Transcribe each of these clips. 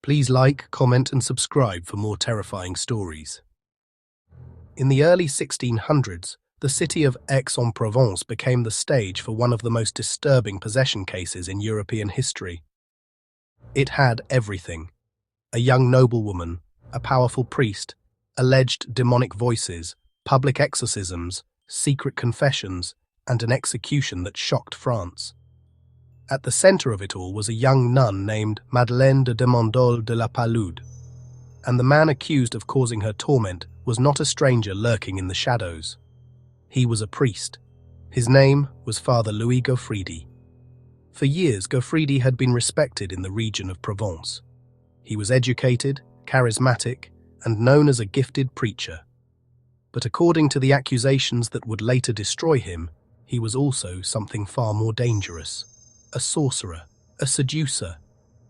Please like, comment and subscribe for more terrifying stories. In the early 1600s, the city of Aix-en-Provence became the stage for one of the most disturbing possession cases in European history. It had everything: a young noblewoman, a powerful priest, alleged demonic voices, public exorcisms, secret confessions, and an execution that shocked France. At the center of it all was a young nun named Madeleine de Demandol de la Palude, and the man accused of causing her torment was not a stranger lurking in the shadows. He was a priest. His name was Father Louis Gaufridi. For years, Gaufridi had been respected in the region of Provence. He was educated, charismatic, and known as a gifted preacher. But according to the accusations that would later destroy him, he was also something far more dangerous: a sorcerer, a seducer,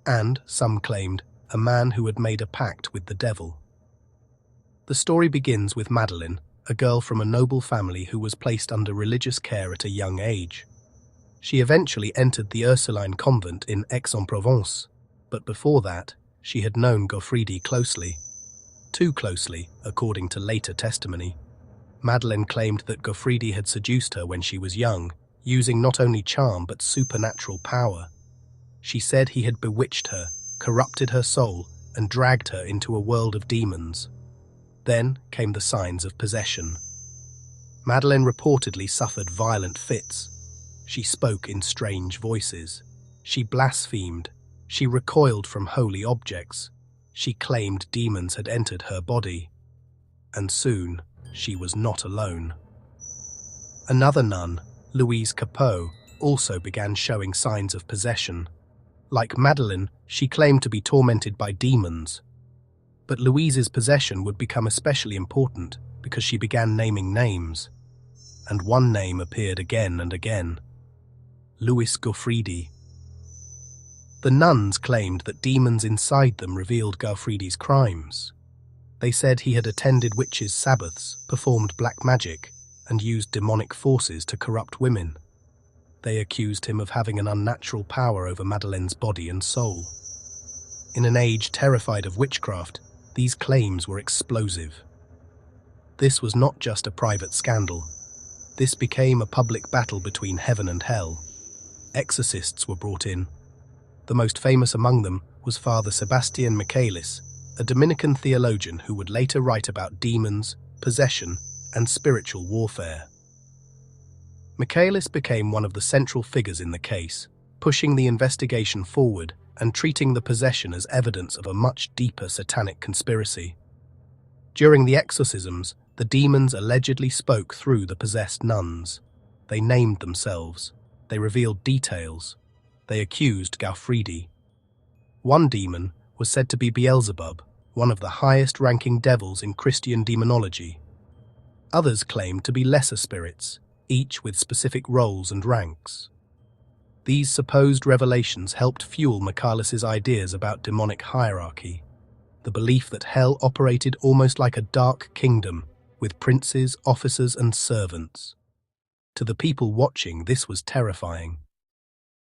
and, some claimed, a man who had made a pact with the devil. The story begins with Madeleine, a girl from a noble family who was placed under religious care at a young age. She eventually entered the Ursuline convent in Aix-en-Provence, but before that, she had known Gaufridi closely. Too closely, according to later testimony. Madeleine claimed that Gaufridi had seduced her when she was young, using not only charm but supernatural power. She said he had bewitched her, corrupted her soul, and dragged her into a world of demons. Then came the signs of possession. Madeleine reportedly suffered violent fits. She spoke in strange voices. She blasphemed. She recoiled from holy objects. She claimed demons had entered her body. And soon, she was not alone. Another nun, Louise Capot, also began showing signs of possession. Like Madeleine, she claimed to be tormented by demons. But Louise's possession would become especially important because she began naming names. And one name appeared again and again: Louis Gaufridi. The nuns claimed that demons inside them revealed Gaufridi's crimes. They said he had attended witches' sabbaths, performed black magic, and used demonic forces to corrupt women. They accused him of having an unnatural power over Madeleine's body and soul. In an age terrified of witchcraft, these claims were explosive. This was not just a private scandal. This became a public battle between heaven and hell. Exorcists were brought in. The most famous among them was Father Sebastian Michaelis, a Dominican theologian who would later write about demons, possession, and spiritual warfare. Michaelis became one of the central figures in the case, pushing the investigation forward and treating the possession as evidence of a much deeper satanic conspiracy. During the exorcisms, the demons allegedly spoke through the possessed nuns. They named themselves. They revealed details. They accused Gaufridi. One demon was said to be Beelzebub, one of the highest-ranking devils in Christian demonology. Others claimed to be lesser spirits, each with specific roles and ranks. These supposed revelations helped fuel Michaelis's ideas about demonic hierarchy, the belief that hell operated almost like a dark kingdom, with princes, officers, and servants. To the people watching, this was terrifying.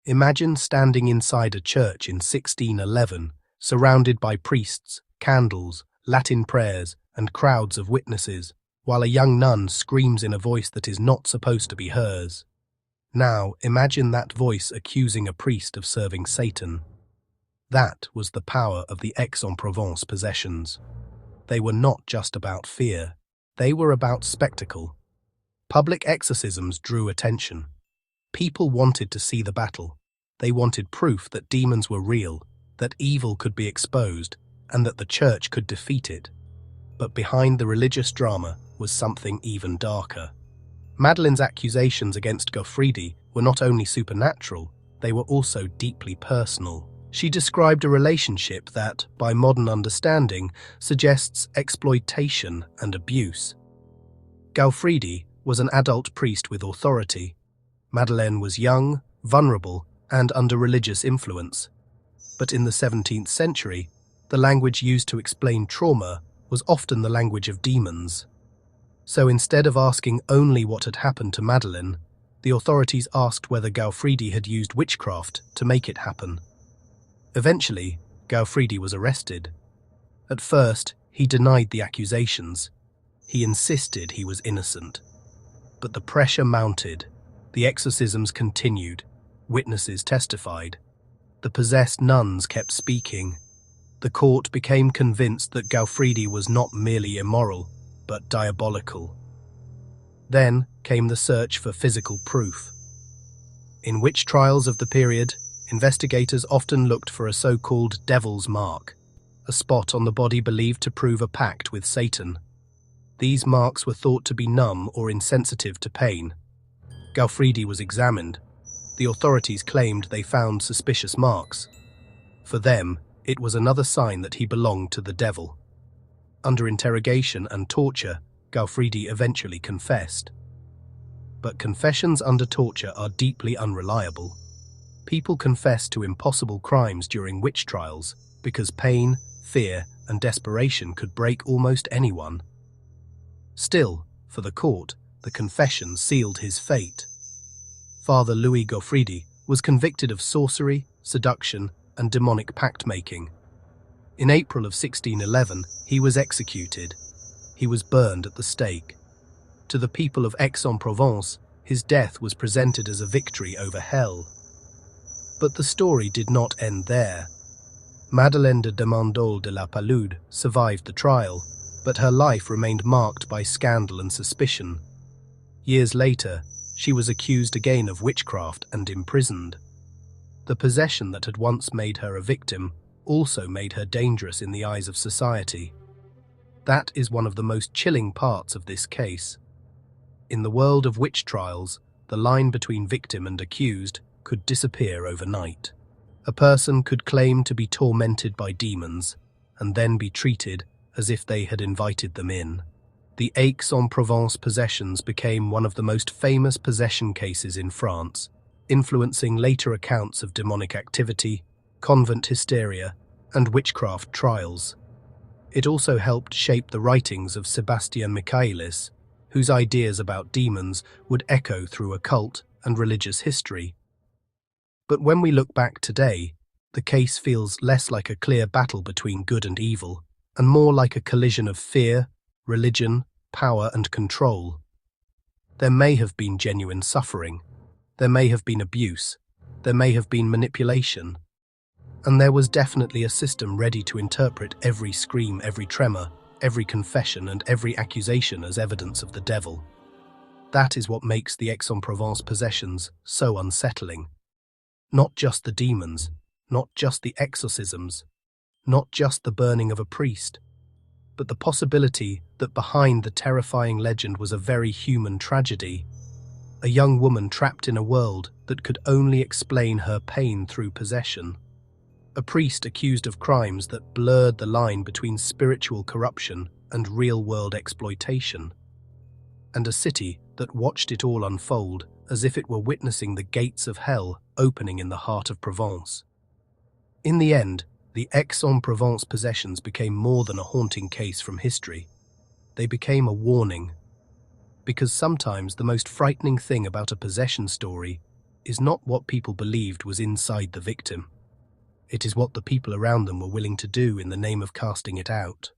Imagine standing inside a church in 1611, surrounded by priests, candles, Latin prayers, and crowds of witnesses, while a young nun screams in a voice that is not supposed to be hers. Now, imagine that voice accusing a priest of serving Satan. That was the power of the Aix-en-Provence possessions. They were not just about fear. They were about spectacle. Public exorcisms drew attention. People wanted to see the battle. They wanted proof that demons were real, that evil could be exposed, and that the church could defeat it. But behind the religious drama was something even darker. Madeleine's accusations against Gaufridi were not only supernatural, they were also deeply personal. She described a relationship that, by modern understanding, suggests exploitation and abuse. Gaufridi was an adult priest with authority. Madeleine was young, vulnerable, and under religious influence. But in the 17th century, the language used to explain trauma was often the language of demons. So instead of asking only what had happened to Madeleine, the authorities asked whether Gaufridi had used witchcraft to make it happen. Eventually, Gaufridi was arrested. At first, he denied the accusations. He insisted he was innocent. But the pressure mounted. The exorcisms continued. Witnesses testified. The possessed nuns kept speaking. The court became convinced that Gaufridi was not merely immoral, but diabolical. Then came the search for physical proof. In witch trials of the period, investigators often looked for a so-called devil's mark, a spot on the body believed to prove a pact with Satan. These marks were thought to be numb or insensitive to pain. Gaufridi was examined. The authorities claimed they found suspicious marks. For them, it was another sign that he belonged to the devil. Under interrogation and torture, Gaufridi eventually confessed. But confessions under torture are deeply unreliable. People confess to impossible crimes during witch trials because pain, fear, and desperation could break almost anyone. Still, for the court, the confession sealed his fate. Father Louis Gaufridi was convicted of sorcery, seduction, and demonic pact-making. In April of 1611, he was executed. He was burned at the stake. To the people of Aix-en-Provence, his death was presented as a victory over hell. But the story did not end there. Madeleine de Demandol de la Palude survived the trial, but her life remained marked by scandal and suspicion. Years later, she was accused again of witchcraft and imprisoned. The possession that had once made her a victim also made her dangerous in the eyes of society. That is one of the most chilling parts of this case. In the world of witch trials, the line between victim and accused could disappear overnight. A person could claim to be tormented by demons and then be treated as if they had invited them in. The Aix-en-Provence possessions became one of the most famous possession cases in France, influencing later accounts of demonic activity, convent hysteria, and witchcraft trials. It also helped shape the writings of Sébastien Michaelis, whose ideas about demons would echo through occult and religious history. But when we look back today, the case feels less like a clear battle between good and evil, and more like a collision of fear, religion, power, and control. There may have been genuine suffering. There may have been abuse. There may have been manipulation. And there was definitely a system ready to interpret every scream, every tremor, every confession, and every accusation as evidence of the devil. That is what makes the Aix-en-Provence possessions so unsettling. Not just the demons, not just the exorcisms, not just the burning of a priest, but the possibility that behind the terrifying legend was a very human tragedy. A young woman trapped in a world that could only explain her pain through possession. A priest accused of crimes that blurred the line between spiritual corruption and real-world exploitation. And a city that watched it all unfold as if it were witnessing the gates of hell opening in the heart of Provence. In the end, the Aix-en-Provence possessions became more than a haunting case from history. They became a warning. Because sometimes the most frightening thing about a possession story is not what people believed was inside the victim. It is what the people around them were willing to do in the name of casting it out.